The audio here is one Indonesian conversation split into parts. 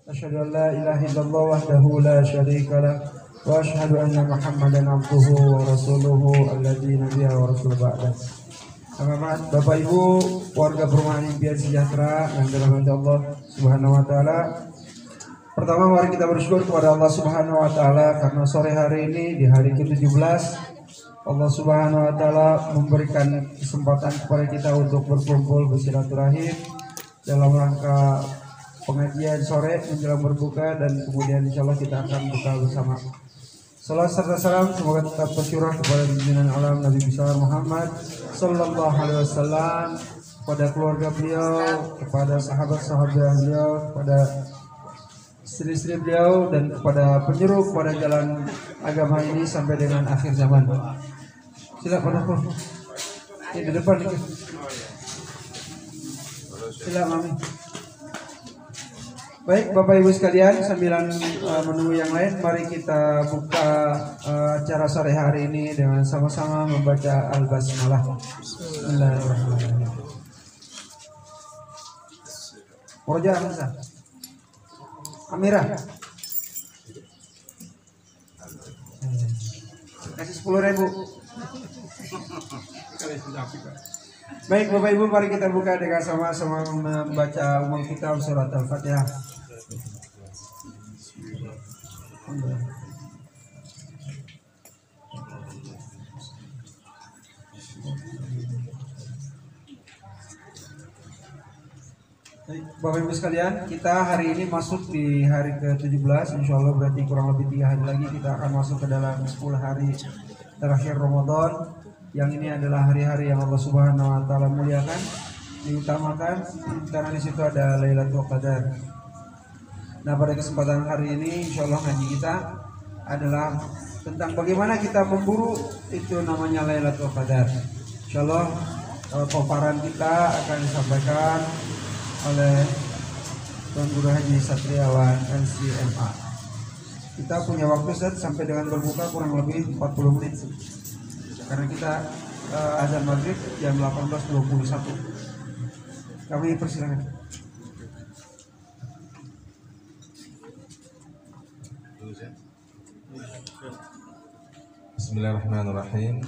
أشهد أن لا إله إلا الله وحده لا شريك له وأشهد أن محمدا عبده ورسوله الذي نبيه ورسول بعده. Bapak Ibu warga perumahan impian sejahtera yang dirahmati Allah Subhanahu wa taala. Pertama mari kita bersyukur kepada Allah Subhanahu wa taala karena sore hari ini di hari ke-17 Allah Subhanahu wa taala memberikan kesempatan kepada kita untuk berkumpul bersilaturahim dalam rangka pengajian sore menjelang berbuka, dan kemudian insyaallah kita akan buka bersama. Salam serta salam semoga tetap tercurah kepada junjungan alam Nabi besar Muhammad sallallahu alaihi wasallam, kepada keluarga beliau, kepada sahabat-sahabat beliau, kepada istri-istri beliau, dan kepada penyuruh kepada jalan agama ini sampai dengan akhir zaman. Silakan aku. Ini di depan nih. Silakan Mami. Baik Bapak Ibu sekalian, sambilan menunggu yang lain, mari kita buka acara sore hari ini dengan sama-sama membaca Al-Basmalah. Bismillahirrahmanirrahim. Roja Hamzah, Amirah, kasih 10.000. Baik Bapak Ibu, mari kita buka dengan sama-sama membaca umum kitab surat Al-Fatihah. Bapak Ibu sekalian, kita hari ini masuk di hari ke-17, insya Allah berarti kurang lebih 3 hari lagi kita akan masuk ke dalam 10 hari terakhir Ramadan. Yang ini adalah hari-hari yang Allah Subhanahu wa taala muliakan, diutamakan karena di situ ada Lailatul Qadar. Nah, pada kesempatan hari ini insya Allah ngaji kita adalah tentang bagaimana kita memburu itu namanya Lailatul Qadar. Insya Allah paparan kita akan disampaikan oleh Tuan Guru Haji Satriawan NCMA. Kita punya waktu sampai dengan berbuka kurang lebih 40 menit. Karena kita azan maghrib jam 18.21. Kami persilakan. Bismillahirrahmanirrahim.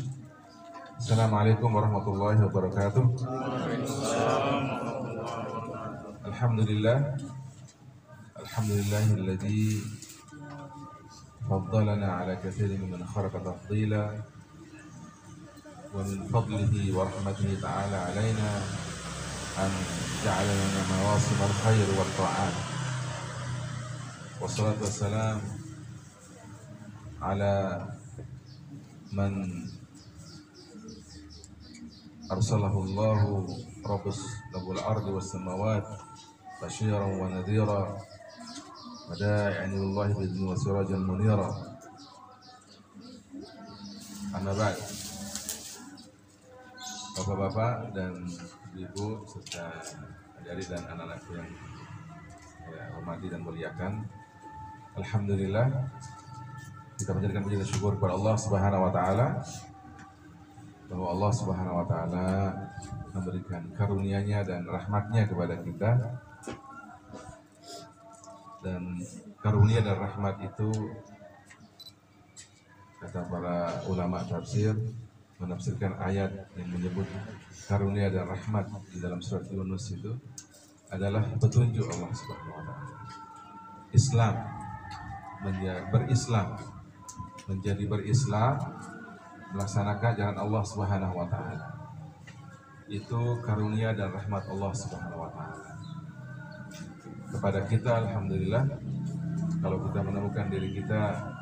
Assalamualaikum warahmatullahi wabarakatuh. Alhamdulillahilladzi faddalana ala katsirin mimman khalaqa tafdila wa min fadlihi wa rahmatihi ta'ala alaina an ja'ala lana mawasim al-khair wa ta'at. Wassalatu wassalam ala man arsalahu Allahu rabbus labul ardi was samawat basyiran wa nadhira wa da'i'an ilallahi bi'izni wa sirajan munira. Amma ba'd. Bapak-bapak dan ibu serta adik dan anak-anakku yang saya hormati dan muliakan, alhamdulillah kita menjadikan puji dan syukur kepada Allah Subhanahu wa taala bahwa Allah Subhanahu wa taala memberikan karunia-Nya dan rahmat-Nya kepada kita. Dan karunia dan rahmat itu, kata para ulama tafsir, menafsirkan ayat yang menyebut karunia dan rahmat di dalam surat Yunus itu adalah petunjuk Allah Subhanahu wa taala. Islam, menjadi berislam, melaksanakan jalan Allah Subhanahu wa taala. Itu karunia dan rahmat Allah Subhanahu wa taala kepada kita. Alhamdulillah, kalau kita menemukan diri kita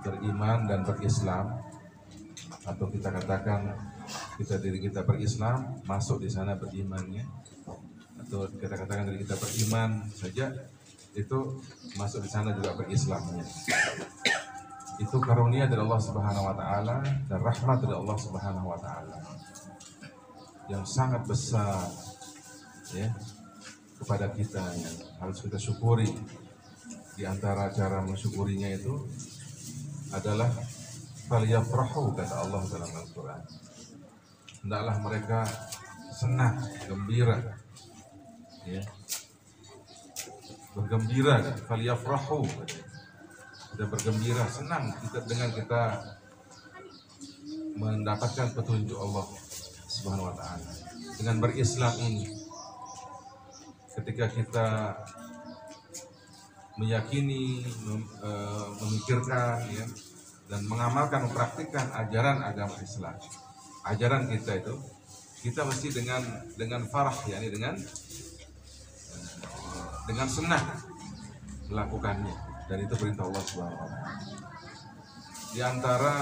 beriman dan berislam, atau kita katakan diri kita berislam, masuk di sana berimannya, atau kita katakan diri kita beriman saja, itu masuk di sana juga berislamnya. Itu karunia dari Allah Subhanahu wa taala dan rahmat dari Allah Subhanahu wa taala yang sangat besar, ya, kepada kita, yang harus kita syukuri. Di antara cara mensyukurinya itu adalah faliyafrahu, kata Allah dalam Al-Quran. Hendaklah mereka senang, gembira, ya, bergembira, falyafrahu. Kita bergembira, senang kita dengan kita mendapatkan petunjuk Allah Subhanahu wa taala. Dengan berislam ini, ketika kita meyakini, memikirkan, ya, dan mengamalkan, mempraktikkan ajaran agama Islam, ajaran kita itu, kita mesti dengan farah, yakni dengan senang melakukannya, dan itu perintah Allah Subhanahu wa taala. Di antara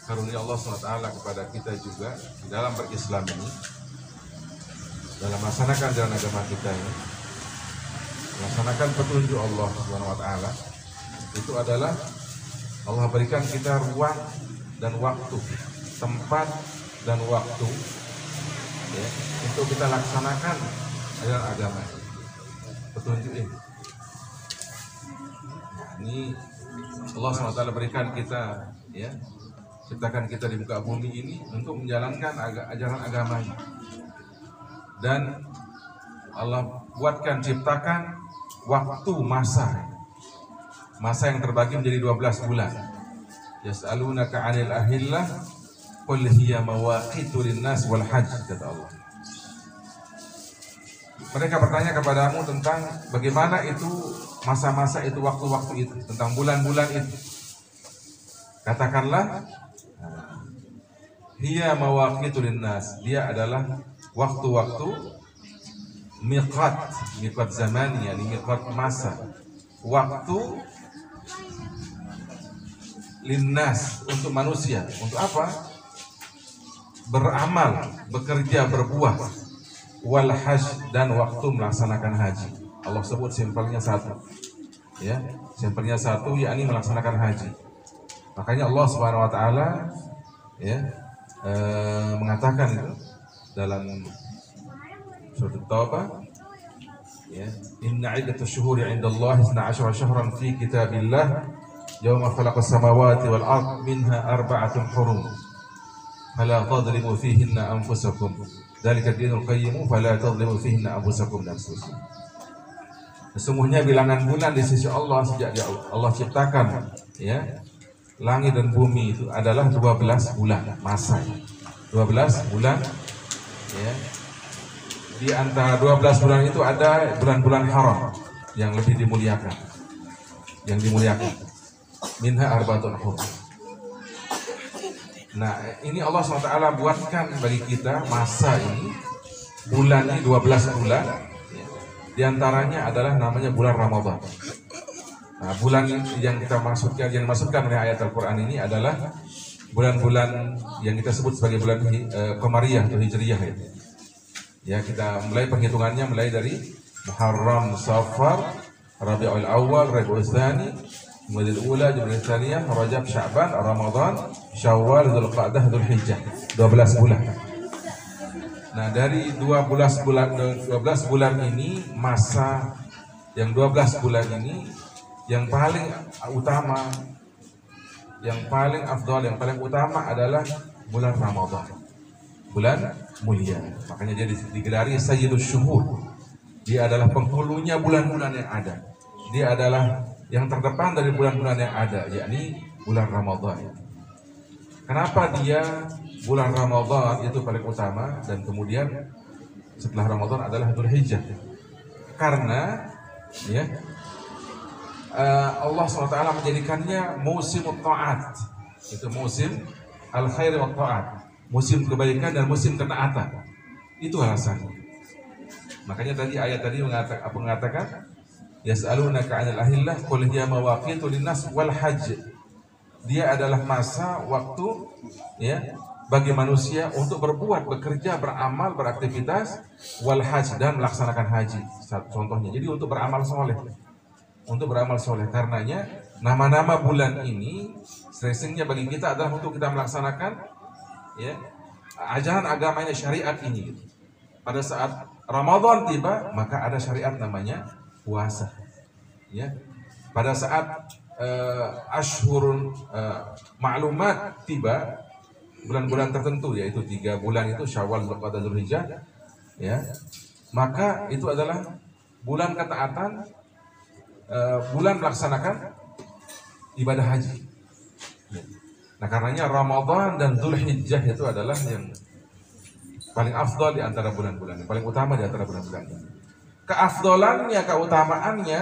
karunia Allah SWT kepada kita juga di dalam berislam ini, dalam melaksanakan jalan agama kita ini, melaksanakan petunjuk Allah Subhanahu wa taala, itu adalah Allah berikan kita ruang dan waktu, tempat dan waktu, ya, untuk kita laksanakan ajaran agama petunjuk ini. Ini Allah SWT berikan kita, ya, ciptakan kita di muka bumi ini untuk menjalankan ajaran agamanya. Dan Allah buatkan, ciptakan waktu, masa yang terbagi menjadi 12 bulan. Yas'alunaka 'anil ahillah qul hiya mawaqitu lin-nas wal hajj, kata Allah. Mereka bertanya kepadamu tentang bagaimana itu masa-masa itu, waktu-waktu itu, tentang bulan-bulan itu. Katakanlah, hiya mawaqitu lin-nas, dia adalah waktu-waktu miqat zaman, yakni miqat masa, waktu linnas, untuk manusia. Untuk apa? Beramal, bekerja, berbuah. Wal hajj, dan waktu melaksanakan haji. Allah sebut simpelnya satu, ya, simpelnya satu, yakni melaksanakan haji. Makanya Allah Subhanahu wa taala, ya, mengatakan itu dalam surat Taubah, ya, inna iddatash syuhuri 'indallahi 12 syahran fi kitabillah yawma khalaqas samawati wal ard minha arba'atun hurum fala tadhlimu fihinna anfusakum dzalika ad-dinul qayyim fala tadhlimu fihinna anfusakum. Dan seterusnya. Sesungguhnya bilangan bulan di sisi Allah sejak Allah ciptakan, ya, langit dan bumi itu adalah 12 bulan masa. 12 bulan, ya. Di antara 12 bulan itu ada bulan-bulan haram yang lebih dimuliakan. Minha arba'atun hurum. Nah, ini Allah SWT buatkan bagi kita masa ini, bulan ini 12 bulan. Di antaranya adalah namanya bulan Ramadan. Nah, bulan yang dimaksudkan oleh ayat Al-Quran ini adalah bulan-bulan yang kita sebut sebagai bulan Qamariyah atau Hijriyah, ya. Ya, kita mulai perhitungannya mulai dari Muharram, Safar, Rabiul Awal, Rabiul Tsani, Jumadil Ula, Jumadil Tsaniyah, Rajab, Sya'ban, Ramadan, Syawal, Dzulqa'dah, Dzulhijjah. 12 bulan. Nah, dari 12 bulan ini, masa yang 12 bulan ini yang paling utama, yang paling afdal, yang paling utama adalah bulan Ramadan. Bulan mulia. Makanya dia digelari Sayyidus Syuhur. Dia adalah penghulunya bulan-bulan yang ada. Dia adalah yang terdepan dari bulan-bulan yang ada, yakni bulan Ramadan. Kenapa dia bulan Ramadan itu paling utama, dan kemudian setelah Ramadan adalah Dzulhijjah? Karena, ya, Allah SWT menjadikannya musim ta'at. Itu musim al-khair wa ta'at, musim kebaikan dan musim ketaatan. Itu alasannya. Makanya tadi ayat tadi mengatakan yas'alunaka 'anil ahillah qul hiya mawaqitu linnas wal hajj. Dia adalah masa, waktu, ya, bagi manusia untuk berbuat, bekerja, beramal, beraktivitas, wal hajj, dan melaksanakan haji. Contohnya, jadi untuk beramal soleh. Untuk beramal soleh. Karenanya nama-nama bulan ini stressingnya bagi kita adalah untuk kita melaksanakan, ya, ajaran agamanya, syariat ini. Pada saat Ramadan tiba, maka ada syariat namanya puasa. Ya. Pada saat Ashhurun Ma'lumat tiba, bulan-bulan tertentu, yaitu 3 bulan itu Syawal, Dzulqa'dah, Dzulhijjah, ya, maka itu adalah bulan ketaatan bulan melaksanakan ibadah haji. Nah karenanya Ramadan dan Dzulhijjah itu adalah yang paling afdal di antara bulan-bulan, yang paling utama di antara bulan-bulan. Keafdalannya, keutamaannya,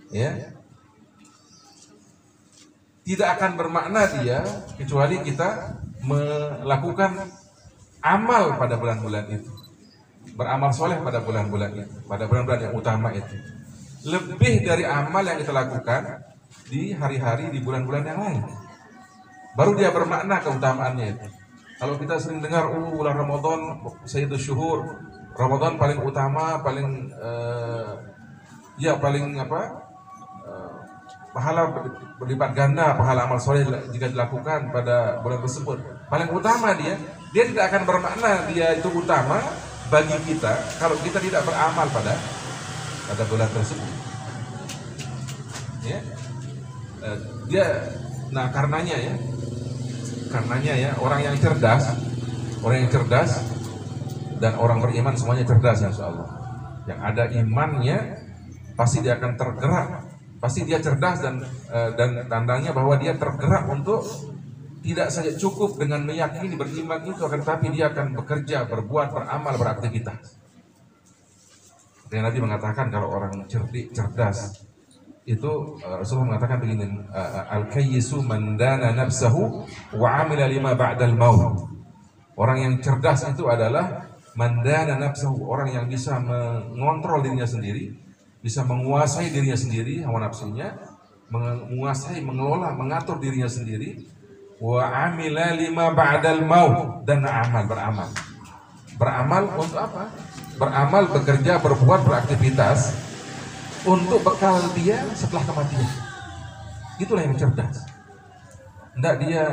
ya, tidak akan bermakna dia kecuali kita melakukan amal pada bulan-bulan itu, beramal soleh pada bulan-bulan itu, pada bulan-bulan yang utama itu, lebih dari amal yang kita lakukan di hari-hari di bulan-bulan yang lain, baru dia bermakna keutamaannya itu. Kalau kita sering dengar, bulan Ramadan Sayyidus Syuhur, Ramadan paling utama, paling pahala berlipat ganda, pahala amal soleh jika dilakukan pada bulan tersebut, paling utama dia tidak akan bermakna dia itu utama bagi kita kalau kita tidak beramal pada bulan tersebut. Ya, karenanya ya orang yang cerdas dan orang beriman semuanya cerdas, insya Allah. Yang ada imannya pasti dia akan tergerak, pasti dia cerdas dan tandanya bahwa dia tergerak untuk tidak saja cukup dengan meyakini beriman itu, akan tetapi dia akan bekerja, berbuat, beramal, beraktivitas. Dan Nabi mengatakan kalau orang cerdas itu, Rasulullah mengatakan begini, al-kayyisu man dana nafsahu wa amila lima ba'dal maut. Orang yang cerdas itu adalah man dana nafsahu, orang yang bisa mengontrol dirinya sendiri, bisa menguasai dirinya sendiri, hawa nafsunya, menguasai, mengelola, mengatur dirinya sendiri, wa amila lima ba'dal maut, dan beramal. Beramal untuk apa? Beramal, bekerja, berbuat, beraktivitas untuk bekal dia setelah kematian. Itulah yang cerdas. Tidak dia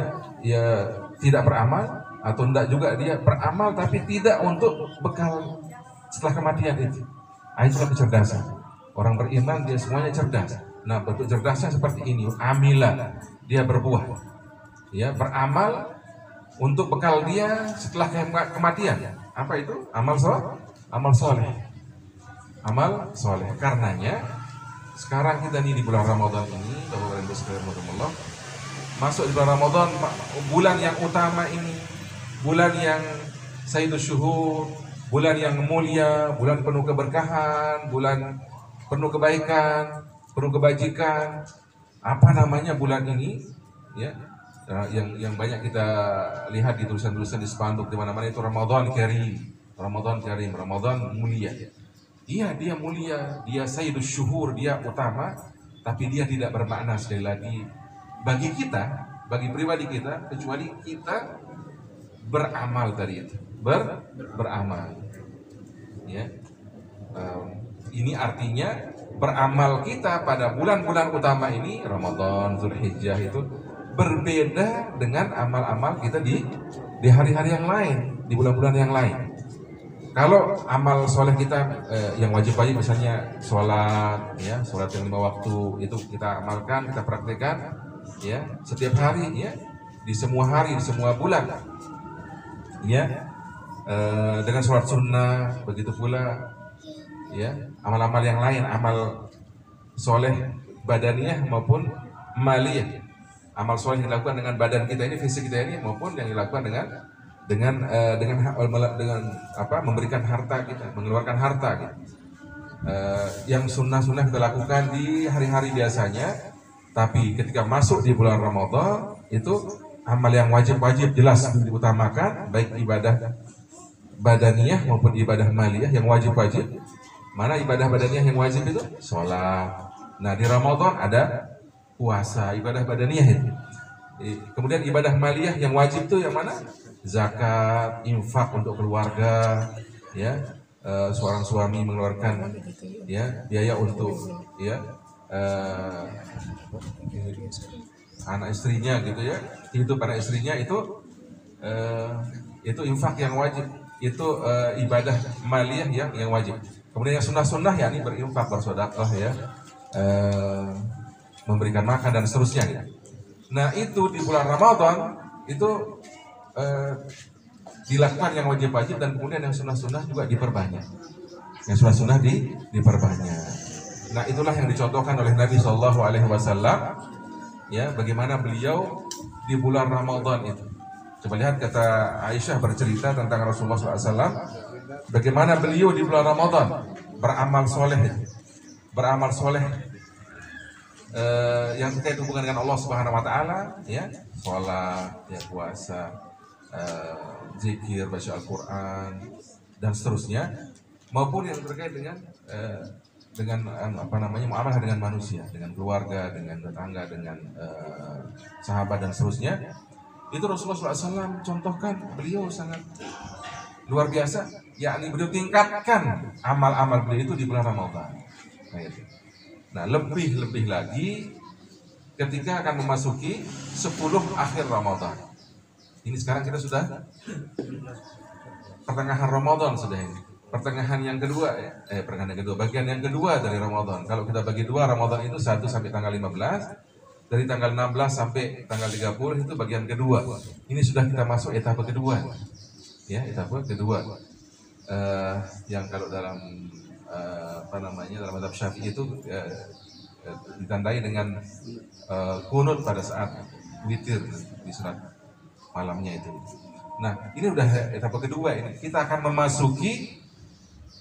tidak beramal, atau tidak juga dia beramal tapi tidak untuk bekal setelah kematian itu. Itulah kecerdasan. Orang beriman dia semuanya cerdas. Nah, bentuk cerdasnya seperti ini, amila, dia berbuat, ya, beramal untuk bekal dia setelah kematian. Apa itu? Amal soleh. Amal soleh. Karenanya sekarang kita nih di bulan Ramadan ini, Bapak Ibu sekalian, masuk di bulan Ramadan, bulan yang utama ini, bulan yang Sayyidus Syuhur, bulan yang mulia, bulan penuh keberkahan, bulan penuh kebaikan, penuh kebajikan. Apa namanya bulan ini? Ya, yang banyak kita lihat di tulisan-tulisan di spanduk di mana-mana itu Ramadan Karim, Ramadan Karim, Ramadan mulia. Iya, dia mulia, dia Sayyidus Syuhur, dia utama, tapi dia tidak bermakna sekali lagi bagi kita, bagi pribadi kita, kecuali kita beramal tadi itu, beramal. Ya, ini artinya beramal kita pada bulan-bulan utama ini, Ramadan, Dzulhijjah, itu berbeda dengan amal-amal kita di hari-hari yang lain, di bulan-bulan yang lain. Kalau amal soleh kita yang wajib-wajib, misalnya sholat, ya, sholat yang 5 waktu itu kita amalkan, kita praktekkan, ya, setiap hari, ya, di semua hari, di semua bulan, ya, dengan sholat sunnah, begitu pula, ya, amal-amal yang lain, amal soleh badaniyah maupun maliyah, amal soleh yang dilakukan dengan badan kita ini, fisik kita ini, maupun yang dilakukan dengan memberikan harta kita, mengeluarkan harta kita. Yang sunnah-sunnah kita lakukan di hari-hari biasanya, tapi ketika masuk di bulan Ramadan itu amal yang wajib-wajib jelas diutamakan, baik ibadah badaniyah maupun ibadah maliyah yang wajib-wajib. Mana ibadah badaniyah yang wajib itu? Sholat. Nah, di Ramadan ada puasa, ibadah badaniyah itu. Kemudian ibadah maliyah yang wajib itu yang mana? Zakat, infak untuk keluarga, ya, seorang suami mengeluarkan, ya, biaya untuk, ya, anak istrinya gitu, ya, hidup anak istrinya itu infak yang wajib, itu ibadah maliyah yang wajib. Kemudian yang sunnah-sunnah, ya, ini berinfak, bersedekah, ya, memberikan makan dan seterusnya, ya. Nah, itu di bulan Ramadan itu dilakukan yang wajib-wajib, dan kemudian yang sunnah-sunnah juga diperbanyak. Yang sunnah-sunnah diperbanyak. Nah, itulah yang dicontohkan oleh Nabi Shallallahu Alaihi Wasallam. Ya, bagaimana beliau di bulan Ramadan itu. Coba lihat kata Aisyah bercerita tentang Rasulullah SAW. Bagaimana beliau di bulan Ramadan beramal soleh, yang terkait hubungan dengan Allah Subhanahu Wa Taala, ya, sholat, ya, puasa, zikir, baca Al-Quran dan seterusnya, maupun yang terkait dengan muamalah dengan manusia, dengan keluarga, dengan tetangga, dengan sahabat dan seterusnya. Itu Rasulullah SAW contohkan, beliau sangat luar biasa, yakni beliau tingkatkan amal-amal beliau itu di bulan Ramadan. Nah, lebih lagi ketika akan memasuki 10 akhir Ramadan. Ini sekarang kita sudah pertengahan Ramadan sudah ini. Pertengahan yang kedua, bagian yang kedua dari Ramadan. Kalau kita bagi dua, Ramadan itu 1 sampai tanggal 15, dari tanggal 16 sampai tanggal 30 itu bagian kedua. Ini sudah kita masuk etapa kedua. Ya, etapa kedua. Yang kalau dalam dalam mazhab Syafi'i itu ditandai dengan kunut pada saat witir di salat malamnya itu. Nah, ini udah etapa kedua ini. Kita akan memasuki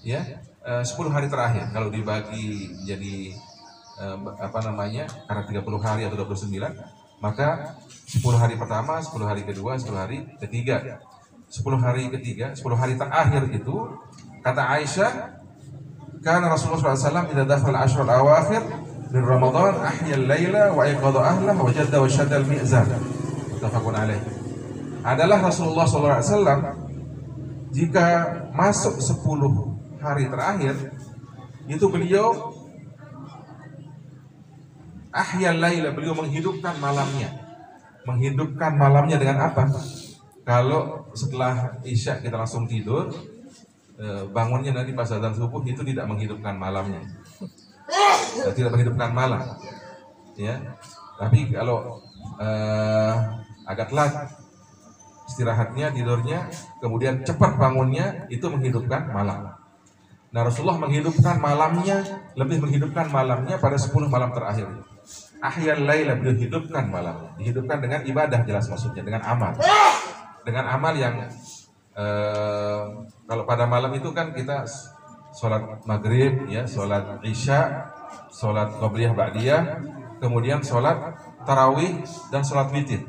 10 hari terakhir. Kalau dibagi jadi karena 30 hari atau 29, maka 10 hari pertama, 10 hari kedua, 10 hari ketiga. 10 hari ketiga, 10 hari terakhir itu kata Aisyah, karena Rasulullah SAW idza dakhala al-ashr al-awakhir min Ramadan ahya al-laila wa ayqadha ahlahu wa jadda wa shadda al-mi'zan. Muttafaqun alaih. Adalah Rasulullah SAW jika masuk 10 hari terakhir itu beliau ahyal laila, beliau menghidupkan malamnya dengan apa? Kalau setelah Isya kita langsung tidur, bangunnya nanti pas azan subuh itu tidak menghidupkan malamnya, tidak menghidupkan malam, ya. Tapi kalau agak telat istirahatnya, tidurnya, kemudian cepat bangunnya, itu menghidupkan malam. Nah, Rasulullah menghidupkan malamnya pada 10 malam terakhir. Ahyal laila, beliau hidupkan malamnya. Dihidupkan dengan ibadah, jelas maksudnya, dengan amal. Dengan amal yang kalau pada malam itu kan kita sholat maghrib, ya, sholat isya, sholat qabliyah ba'diyah, kemudian sholat tarawih dan sholat witir.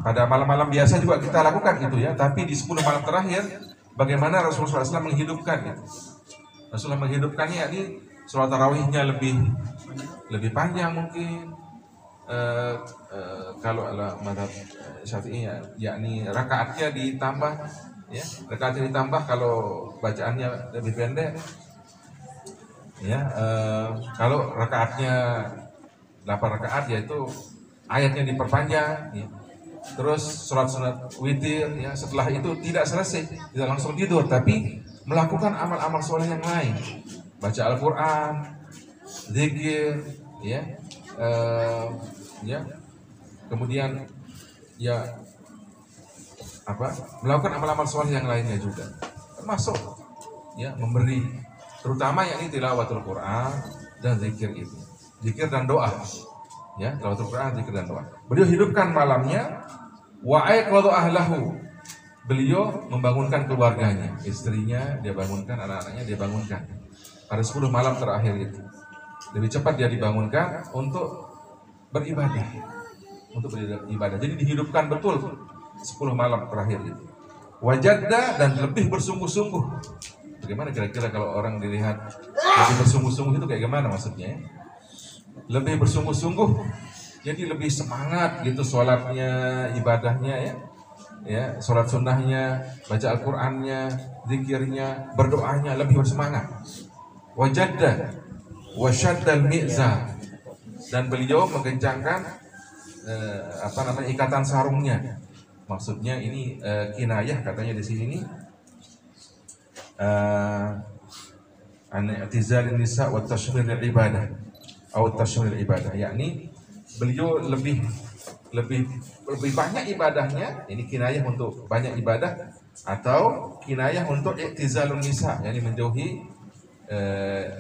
Pada malam-malam biasa juga kita lakukan itu, ya. Tapi di 10 malam terakhir, bagaimana Rasulullah SAW menghidupkan itu? Rasulullah menghidupkannya, yakni sholat tarawihnya lebih panjang mungkin. Kalau mazhab Syafi'i, yakni rakaatnya ditambah, ya, rakaatnya ditambah. Kalau bacaannya lebih pendek, ya. Kalau rakaatnya 8 rakaat, yaitu ayatnya diperpanjang, ya. Terus sholat sunat witir, ya, setelah itu tidak selesai, tidak langsung tidur, tapi melakukan amal-amal soleh yang lain, baca Al-Quran, zikir, ya, kemudian melakukan amal-amal soleh yang lainnya juga, termasuk, ya, memberi, terutama yakni tilawatul Quran dan zikir itu, zikir dan doa, ya, tilawatul Quran, zikir dan doa. Beliau hidupkan malamnya. Wa ayqadha ahlahu, beliau membangunkan keluarganya, istrinya dia bangunkan, anak-anaknya dia bangunkan pada 10 malam terakhir itu. Lebih cepat dia dibangunkan untuk beribadah, Jadi dihidupkan betul 10 malam terakhir itu. Wajadda, dan lebih bersungguh-sungguh. Bagaimana kira-kira kalau orang dilihat lebih bersungguh-sungguh itu kayak gimana maksudnya? Lebih bersungguh-sungguh, jadi lebih semangat gitu sholatnya, ibadahnya, ya, sholat sunnahnya, baca Al-Qurannya, zikirnya, berdoanya lebih bersemangat. Wajadda wasyaddal mi'zar, dan beliau mengencangkan ikatan sarungnya. Maksudnya ini kinayah katanya di sini ini an-i'tizalin nisa wa tashmilil ibadah atau tashmilil ibadah, yakni beliau lebih banyak ibadahnya. Ini kinayah untuk banyak ibadah, atau kinayah untuk i'tizalun nisa, yakni menjauhi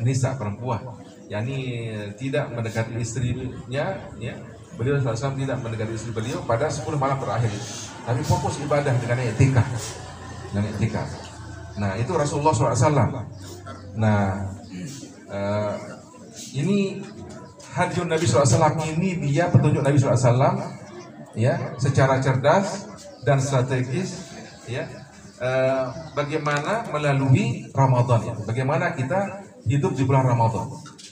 nisa perempuan, yakni tidak mendekati istrinya, ya. Beliau SAW tidak mendekati istri beliau pada 10 malam terakhir itu, tapi fokus ibadah dengan i'tikaf. Nah, itu Rasulullah SAW. Nah, ini hadjun Nabi SAW, ini dia petunjuk Nabi SAW, ya, secara cerdas dan strategis, ya, bagaimana melalui Ramadan, ya, bagaimana kita hidup di bulan Ramadan,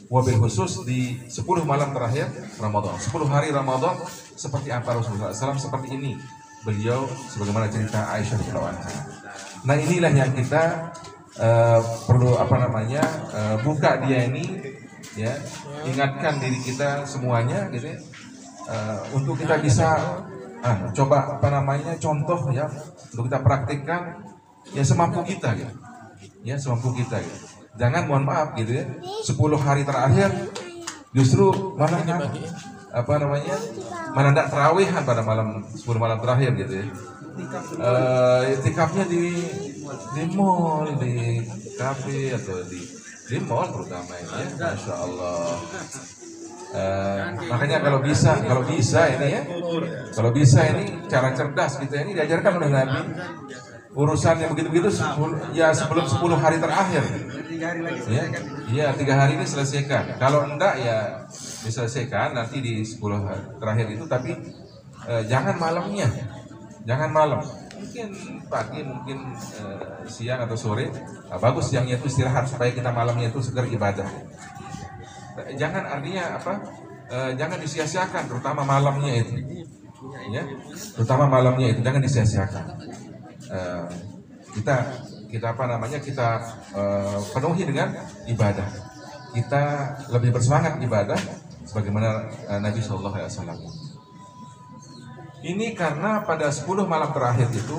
wabil khusus di 10 malam terakhir Ramadan, 10 hari Ramadan, seperti apa Rasulullah SAW, seperti ini beliau, sebagaimana cerita Aisyah radhiyallahu anha. Nah, inilah yang kita perlu buka dia ini, ya, ingatkan diri kita semuanya, gitu ya, untuk kita bisa coba contoh, ya, untuk kita praktikkan, ya, semampu kita, gitu. Ya, semampu kita, gitu. Jangan, mohon maaf, gitu ya, 10 hari terakhir justru malah menandak terawihan pada malam 10 malam terakhir, gitu ya. Itikafnya di mall, di kafe, atau di mall terutama ini, ya. Masya Allah. Makanya kalau bisa ini cara cerdas kita ini diajarkan oleh Nabi. Urusan yang begitu-begitu ya sebelum 10 hari terakhir. Ya, 3 hari ini selesaikan. Kalau enggak, ya diselesaikan nanti di 10 hari terakhir itu, tapi jangan malamnya. Jangan malam. Mungkin pagi, mungkin siang atau sore. Bagus siangnya itu istirahat supaya kita malamnya itu segar ibadah. Jangan, artinya jangan disia-siakan, terutama malamnya itu. Ya, terutama malamnya itu jangan disia-siakan. Kita penuhi dengan ibadah. Kita lebih bersemangat ibadah sebagaimana Nabi SAW. Ini karena pada 10 malam terakhir itu,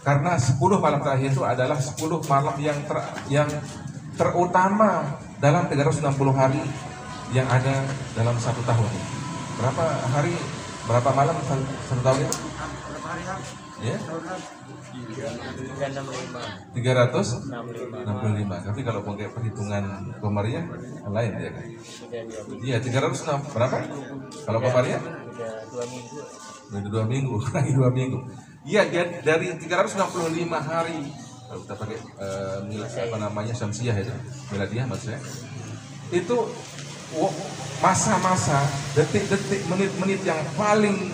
adalah 10 malam yang terutama dalam 360 hari yang ada dalam 1 tahun. Berapa malam 1 tahun itu? Ya? 365. Tapi kalau pakai perhitungan Komariah lain, ya kan? Iya, 306 berapa? Kalau Komariah? 2 minggu. Lagi 2 minggu. Iya, dari 365 hari. Kalau kita pakai Syamsiah itu, Miladiah maksudnya. Itu masa-masa, detik-detik, menit-menit yang paling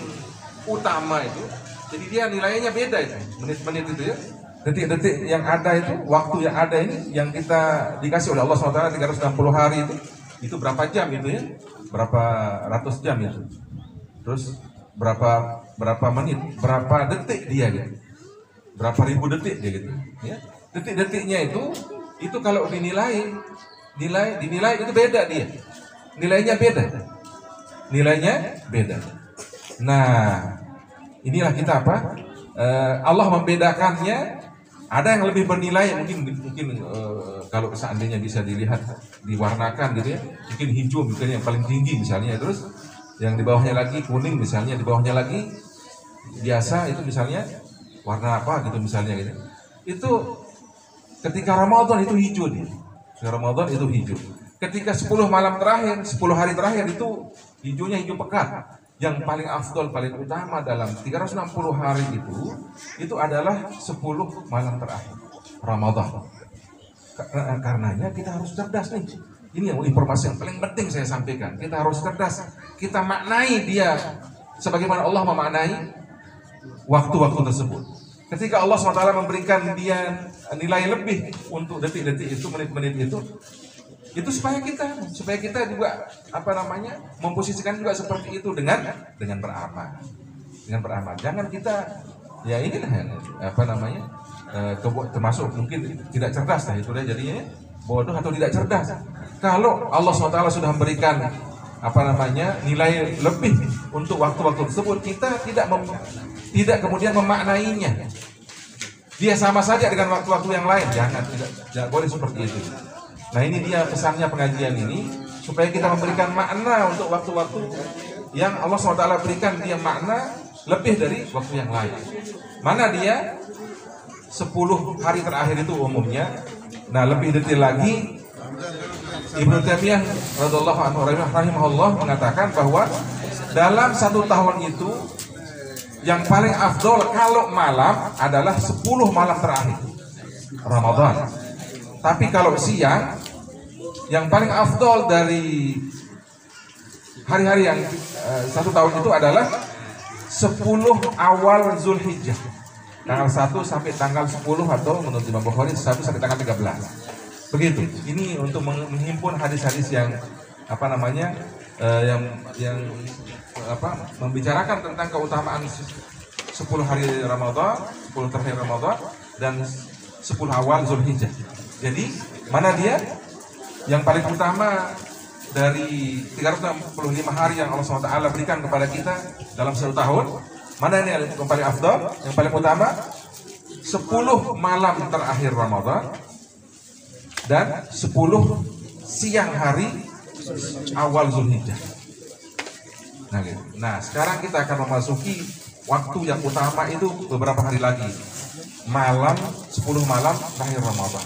utama itu. Jadi dia nilainya beda itu, menit-menit itu, ya. Detik-detik yang ada itu, waktu yang ada ini, yang kita dikasih oleh Allah SWT 360 hari itu berapa jam itu, ya? Berapa ratus jam itu. Terus berapa menit, berapa detik dia gitu. Berapa ribu detik dia gitu, ya. Detik-detiknya itu kalau dinilai itu beda dia. Nilainya beda. Nah, inilah kita Allah membedakannya. Ada yang lebih bernilai, mungkin kalau seandainya bisa dilihat, diwarnakan gitu, ya. Mungkin hijau misalnya yang paling tinggi misalnya, terus yang di bawahnya lagi kuning misalnya, di bawahnya lagi biasa itu misalnya warna apa gitu misalnya gitu. Itu ketika Ramadan itu hijau dia. Ramadan itu hijau. Ketika 10 malam terakhir, 10 hari terakhir itu hijaunya hijau pekat. Yang paling afdol, paling utama dalam 360 hari itu adalah 10 malam terakhir Ramadan. Karenanya kita harus cerdas nih. Ini yang informasi yang paling penting saya sampaikan. Kita harus cerdas. Kita maknai dia sebagaimana Allah memaknai waktu-waktu tersebut. Ketika Allah SWT memberikan dia nilai lebih untuk detik-detik itu, menit-menit itu supaya kita juga memposisikan juga seperti itu dengan beramal. Jangan kita, ya inilah termasuk mungkin tidak cerdas lah itu, jadinya bodoh atau tidak cerdas. Kalau Allah SWT sudah memberikan nilai lebih untuk waktu-waktu tersebut, kita tidak kemudian memaknainya. Dia sama saja dengan waktu-waktu yang lain. Tidak boleh seperti itu. Nah, ini dia pesannya pengajian ini, supaya kita memberikan makna untuk waktu-waktu yang Allah SWT berikan dia makna lebih dari waktu yang lain. Mana dia 10 hari terakhir itu umumnya Nah, lebih detail lagi, Ibnu Taimiyah radhiyallahu anhu rahimahullah mengatakan bahwa dalam 1 tahun itu yang paling afdol kalau malam adalah 10 malam terakhir Ramadan. Tapi kalau siang, yang paling afdol dari hari-hari yang 1 tahun itu adalah 10 awal Zulhijjah, tanggal 1 sampai tanggal 10, atau menurut Imam Bukhari 1 sampai tanggal 13. Begitu. Ini untuk menghimpun hadis-hadis yang membicarakan tentang keutamaan 10 hari Ramadan, 10 terakhir Ramadan, dan 10 awal Zulhijjah. Jadi mana dia yang paling utama dari 365 hari yang Allah SWT berikan kepada kita dalam 1 tahun? Mana ini yang paling afdal, yang paling utama? 10 malam terakhir Ramadan dan 10 siang hari awal Zulhijjah. Nah, gitu. Nah, sekarang kita akan memasuki waktu yang utama itu beberapa hari lagi. Malam 10 malam terakhir Ramadan.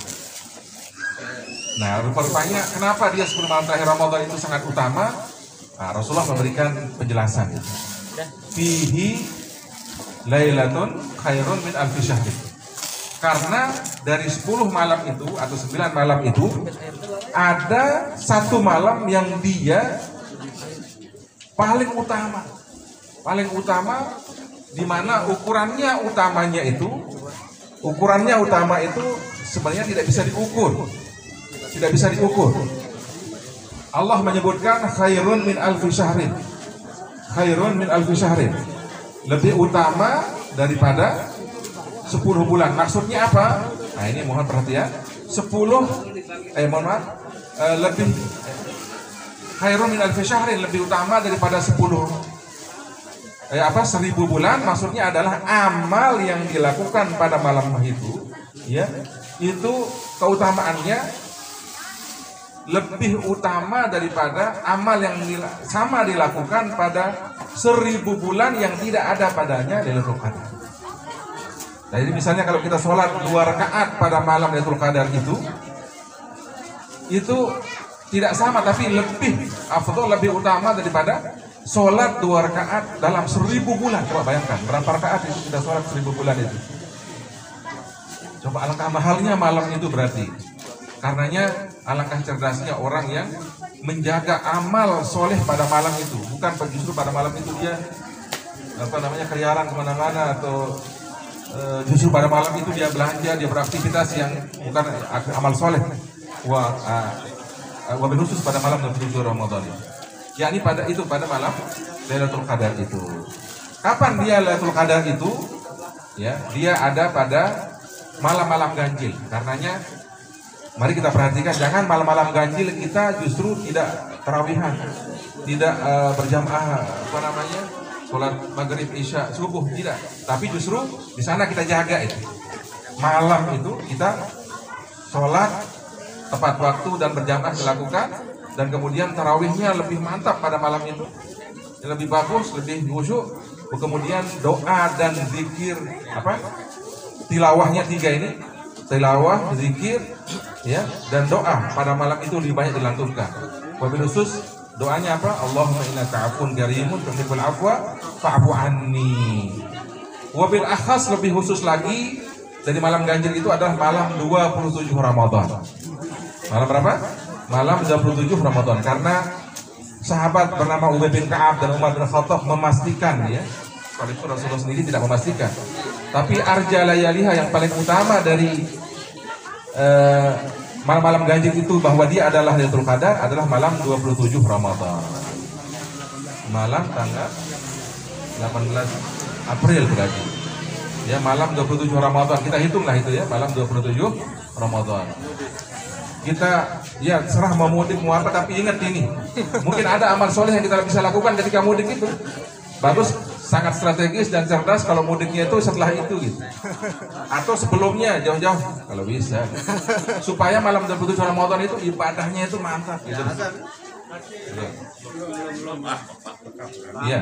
Nah, rupanya kenapa dia 10 malam terakhir Ramadan itu sangat utama? Nah, Rasulullah memberikan penjelasan. Fihi lailatun khairun min alfi syahrin. Karena dari 10 malam itu atau 9 malam itu ada 1 malam yang dia paling utama. Paling utama di mana ukurannya utama itu sebenarnya tidak bisa diukur. Tidak bisa diukur. Allah menyebutkan khairun min alfi syahrin. Khairun min alfi syahrin. Lebih utama daripada 10 bulan. Maksudnya apa? Nah, ini mohon perhatian. Lebih khairun min alfi syahrin, lebih utama daripada 10 1000 bulan. Maksudnya adalah amal yang dilakukan pada malam itu, ya, itu keutamaannya lebih utama daripada amal yang sama dilakukan pada 1000 bulan yang tidak ada padanya Lailatul Qadar. Jadi misalnya kalau kita sholat 2 rakaat pada malam Lailatul Qadar itu tidak sama, tapi lebih afdal, lebih utama daripada sholat 2 rakaat dalam 1000 bulan. Coba bayangkan berapa rakaat itu kita sholat 1000 bulan itu. Coba alangkah mahalnya malam itu berarti. Karenanya alangkah cerdasnya orang yang menjaga amal soleh pada malam itu. Bukan justru pada malam itu dia keliaran kemana-mana, atau justru pada malam itu dia belanja, dia beraktivitas yang bukan amal soleh. Wabil khusus pada malam 27 Ramadan. Yakni pada malam Lailatul Qadar itu. Kapan dia Lailatul Qadar itu? Ya, dia ada pada malam-malam ganjil. Karenanya mari kita perhatikan, jangan malam-malam ganjil kita justru tidak tarawihan, tidak berjamaah sholat maghrib, isya, subuh, tidak. Tapi justru di sana kita jaga itu. Malam itu kita sholat tepat waktu dan berjamaah dilakukan, dan kemudian tarawihnya lebih mantap pada malam itu, lebih bagus, lebih khusyuk. Kemudian doa dan zikir, tilawahnya 3 ini, tilawah, zikir, ya, dan doa pada malam itu lebih banyak dilantunkan. Wabil khusus doanya apa? Allahumma innaka afun karimun tuhibbul afwa fa'fu anni. Wabil akhas, lebih khusus lagi dari malam ganjil itu adalah malam 27 Ramadan. Malam berapa? Malam 27 Ramadan. Karena sahabat bernama Ubay bin Ka'ab dan Umar bin Khattab memastikan, ya. Kalau itu Rasulullah sendiri tidak memastikan. Tapi arja layaliha, yang paling utama dari malam-malam ganjil itu, bahwa dia adalah Lailatul Qadar, adalah malam 27 Ramadan. Malam tanggal 18 April berarti. Ya, malam 27 Ramadan. Kita hitunglah itu, ya, malam 27 Ramadan. Kita ya serah mau mudik mau apa, tapi ingat ini, mungkin ada amal soleh yang kita bisa lakukan ketika mudik itu. Bagus, sangat strategis dan cerdas kalau mudiknya itu setelah itu gitu. Atau sebelumnya jauh-jauh kalau bisa. Supaya malam 27 Ramadan itu ibadahnya itu mantap gitu. Iya.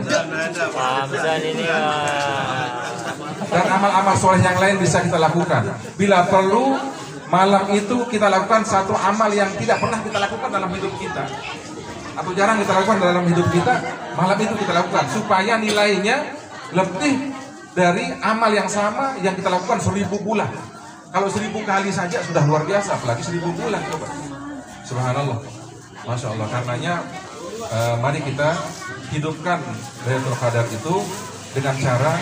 Dan amal-amal soleh yang lain bisa kita lakukan. Bila perlu malam itu kita lakukan satu amal yang tidak pernah kita lakukan dalam hidup kita, atau jarang kita lakukan dalam hidup kita. Malam itu kita lakukan supaya nilainya lebih dari amal yang sama yang kita lakukan 1000 bulan. Kalau 1000 kali saja sudah luar biasa, apalagi 1000 bulan, coba. Subhanallah, Masya Allah. Karenanya mari kita hidupkan Lailatul Qadar itu dengan cara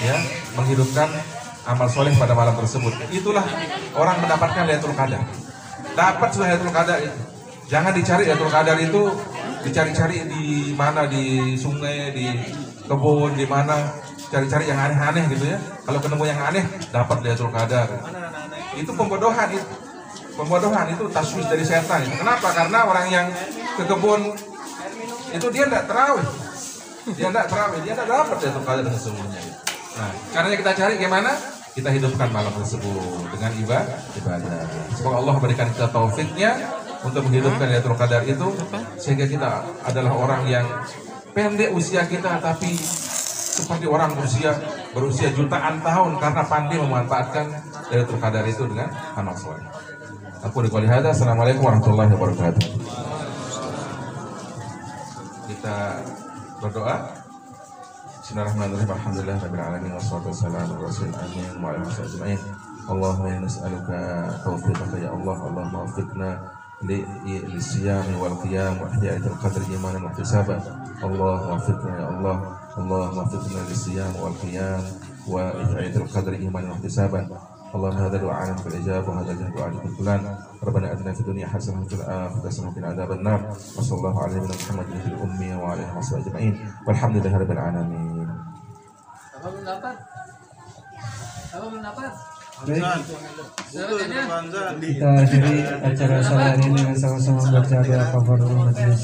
ya menghidupkan amal soleh pada malam tersebut. Itulah orang mendapatkan Lailatul Qadar. Dapat sudah Lailatul Qadar itu. Jangan dicari Lailatul Qadar itu dicari-cari di mana, di sungai, di kebun, di mana, cari-cari yang aneh-aneh gitu ya. Kalau ketemu yang aneh dapat Lailatul Qadar. Itu pembodohan itu. Pembodohan itu taswis dari setan itu. Kenapa? Karena orang yang ke kebun itu dia tidak terawih. Dia tidak dapat Lailatul Qadar sesungguhnya. Nah, karena kita cari gimana? Kita hidupkan malam tersebut dengan ibadah. Semoga Allah berikan kita taufiknya untuk menghidupkan Lailatul Qadar itu, sehingga kita adalah orang yang pendek usia kita tapi seperti orang berusia jutaan tahun karena pandai memanfaatkan Lailatul Qadar itu dengan amal soleh. Aku qouli hadza. Assalamualaikum warahmatullahi wabarakatuh. Kita berdoa. Bismillahirrahmanirrahim. Alhamdulillahirabbil alamin wassalatu wassalamu ala rasulil amin wa ala alihi ajma'in. Allahumma inna nas'aluka taufiqaka ya Allah. Allahumma waffiqna lisiyami wal qiyam wa ihya'il qadri imanan wa ihtisaban. Allahumma waffiqna ya Allah. Allahumma waffiqna lisiyami wal qiyam wa ihya'il qadri imanan wa ihtisaban. اللهم هذا دعاءنا في الإجابة وهذا الدعاء في الفلان. ربنا آتنا في الدنيا حسنة وفي الآخرة حسنة وقنا عذاب النار. وصلى الله على نبينا محمد في الأمة وعلى آله وصحبه أجمعين والحمد لله رب العالمين. Kita akhiri acara sore ini dengan sama-sama membaca doa kafaratul majlis.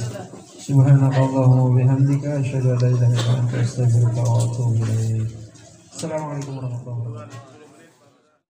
Subhanakallahumma wa bihamdika asyhadu an la ilaha illa anta astaghfiruka wa atubu ilaik. Assalamualaikum warahmatullahi wabarakatuh.